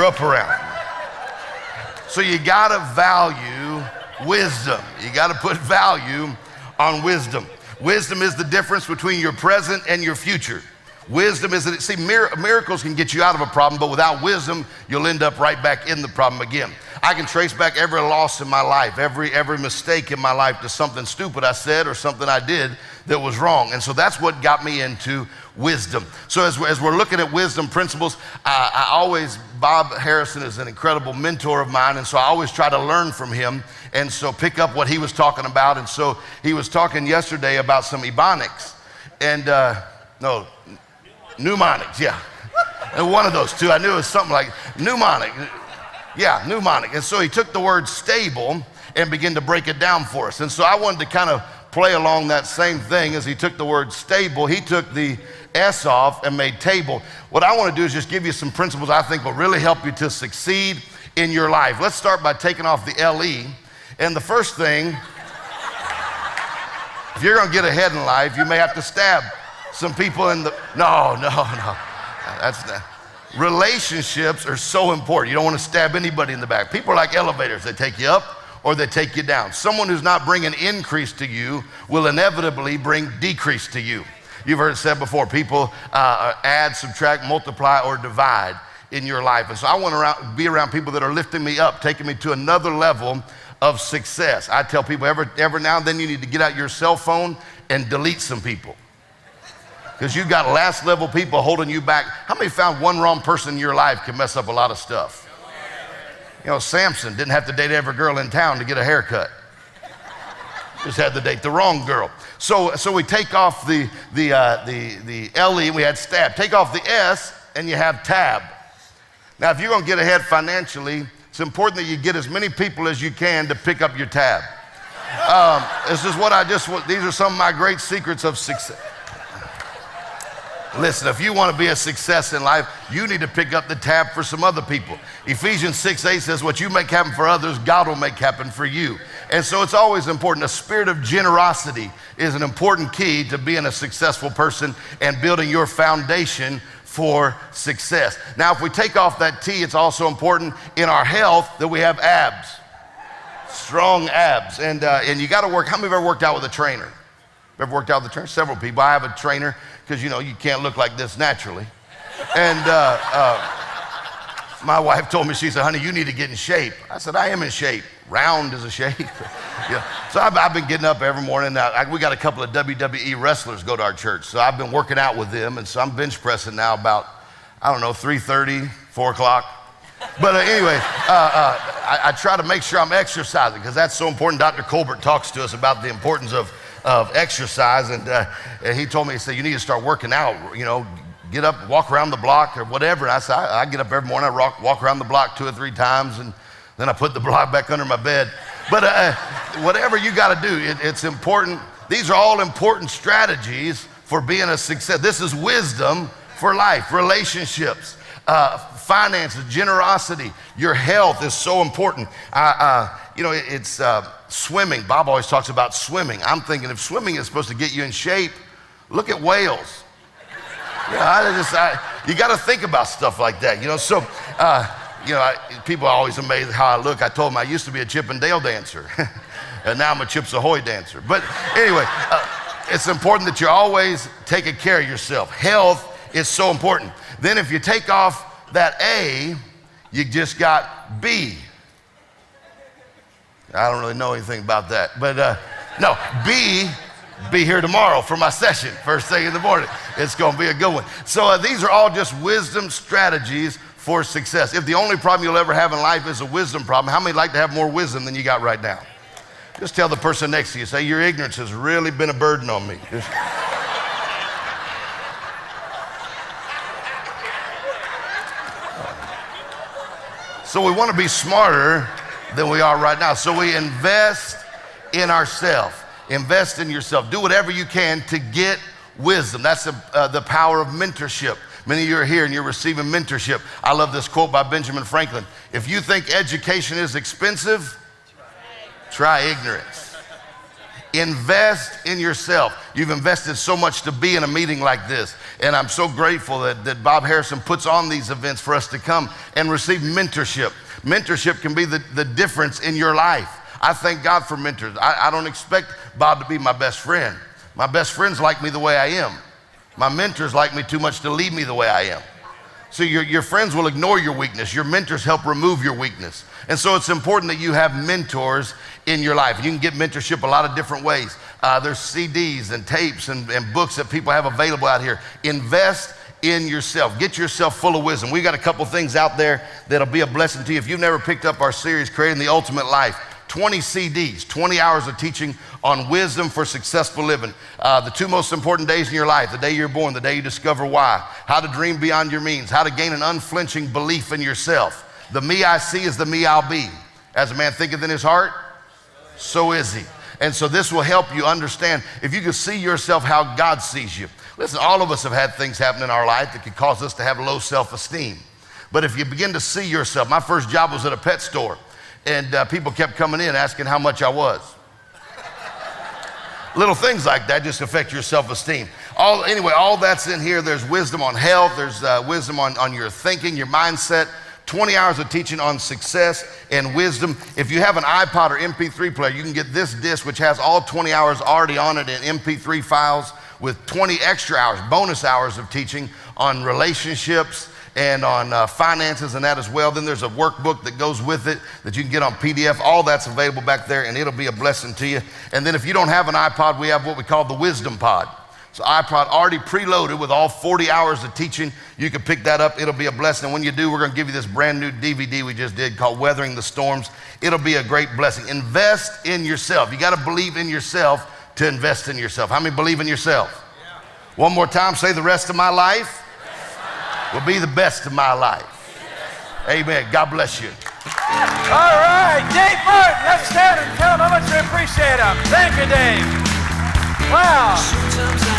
grew up around. So you gotta value wisdom. You gotta put value on wisdom. Wisdom is the difference between your present and your future. Wisdom is that, see, miracles can get you out of a problem, but without wisdom, you'll end up right back in the problem again. I can trace back every loss in my life, every mistake in my life to something stupid I said or something I did that was wrong. And so that's what got me into wisdom. So as we're looking at wisdom principles, Bob Harrison is an incredible mentor of mine, and so I always try to learn from him and so pick up what he was talking about. And so he was talking yesterday about some ebonics and, mnemonics, yeah. And one of those two, I knew it was something like mnemonic. Yeah, mnemonic. And so he took the word stable and began to break it down for us. And so I wanted to kind of play along that same thing. As he took the word stable, he took the S off and made table. What I want to do is just give you some principles I think will really help you to succeed in your life. Let's start by taking off the LE. And the first thing, if you're going to get ahead in life, you may have to stab some people in the, no. That's not. Relationships are so important. You don't want to stab anybody in the back. People are like elevators. They take you up or they take you down. Someone who's not bringing increase to you will inevitably bring decrease to you. You've heard it said before, people add, subtract, multiply, or divide in your life. And so I want to be around people that are lifting me up, taking me to another level of success. I tell people every now and then you need to get out your cell phone and delete some people. Because you've got last level people holding you back. How many found one wrong person in your life can mess up a lot of stuff? You know, Samson didn't have to date every girl in town to get a haircut. Just had to date the wrong girl. So we take off the LE, we had stab. Take off the S and you have tab. Now, if you're gonna get ahead financially, it's important that you get as many people as you can to pick up your tab. This is these are some of my great secrets of success. Listen, if you want to be a success in life, you need to pick up the tab for some other people. Ephesians 6:8 says, what you make happen for others, God will make happen for you. And so it's always important. A spirit of generosity is an important key to being a successful person and building your foundation for success. Now, if we take off that T, it's also important in our health that we have abs, strong abs. And you got to work. How many have ever worked out with a trainer? Ever worked out with a trainer? Several people. I have a trainer because, you know, you can't look like this naturally. And my wife told me, she said, honey, you need to get in shape. I said, I am in shape. Round is a shape. Yeah. So I've been getting up every morning. We got a couple of WWE wrestlers go to our church. So I've been working out with them. And so I'm bench pressing now about, 3:30, 4 o'clock. But anyway, I try to make sure I'm exercising because that's so important. Dr. Colbert talks to us about the importance of exercise, and he told me, he said, you need to start working out, get up, walk around the block or whatever. And I said, I get up every morning, I walk around the block 2 or 3 times, and then I put the block back under my bed. But whatever you got to do, it's important. These are all important strategies for being a success. This is wisdom for life, relationships, finances, generosity. Your health is so important. It's swimming. Bob always talks about swimming. I'm thinking if swimming is supposed to get you in shape, look at whales. You got to think about stuff like that. People are always amazed at how I look. I told them I used to be a Chip and Dale dancer, and now I'm a Chips Ahoy dancer. But anyway, it's important that you're always taking care of yourself. Health is so important. Then if you take off that A, you just got B. I don't really know anything about that, but no, B, be here tomorrow for my session, first thing in the morning. It's gonna be a good one. So these are all just wisdom strategies for success. If the only problem you'll ever have in life is a wisdom problem, how many like to have more wisdom than you got right now? Just tell the person next to you, say, your ignorance has really been a burden on me. So we want to be smarter than we are right now. So we invest in ourselves. Invest in yourself. Do whatever you can to get wisdom. That's the power of mentorship. Many of you are here and you're receiving mentorship. I love this quote by Benjamin Franklin. If you think education is expensive, try ignorance. Invest in yourself. You've invested so much to be in a meeting like this. And I'm so grateful that Bob Harrison puts on these events for us to come and receive mentorship. Mentorship can be the difference in your life. I thank God for mentors. I don't expect Bob to be my best friend. My best friends like me the way I am. My mentors like me too much to leave me the way I am. So your friends will ignore your weakness. Your mentors help remove your weakness. And so it's important that you have mentors in your life. You can get mentorship a lot of different ways. There's CDs and tapes and books that people have available out here. Invest in yourself. Get yourself full of wisdom. We got a couple things out there that'll be a blessing to you. If you've never picked up our series, Creating the Ultimate Life, 20 CDs, 20 hours of teaching on wisdom for successful living. The 2 most important days in your life, the day you're born, the day you discover why, how to dream beyond your means, how to gain an unflinching belief in yourself. The me I see is the me I'll be. As a man thinketh in his heart, so is he. And so this will help you understand, if you can see yourself how God sees you. Listen, all of us have had things happen in our life that could cause us to have low self-esteem. But if you begin to see yourself, my first job was at a pet store. And people kept coming in asking how much I was. Little things like that just affect your self-esteem. Anyway, all that's in here. There's wisdom on health. There's wisdom on your thinking, your mindset. 20 hours of teaching on success and wisdom. If you have an iPod or MP3 player, you can get this disc, which has all 20 hours already on it in MP3 files with 20 extra hours, bonus hours of teaching on relationships and on finances and that as well. Then there's a workbook that goes with it that you can get on PDF. All that's available back there, and it'll be a blessing to you. And then if you don't have an iPod, we have what we call the Wisdom Pod. So iPod already preloaded with all 40 hours of teaching. You can pick that up. It'll be a blessing. And when you do, we're going to give you this brand new DVD we just did called Weathering the Storms. It'll be a great blessing. Invest in yourself. You got to believe in yourself to invest in yourself. How many believe in yourself? Yeah. One more time, say the rest of my life will be the best of my life. Amen. God bless you. All right, Dave Martin, let's stand and tell him how much we appreciate him. Thank you, Dave. Wow.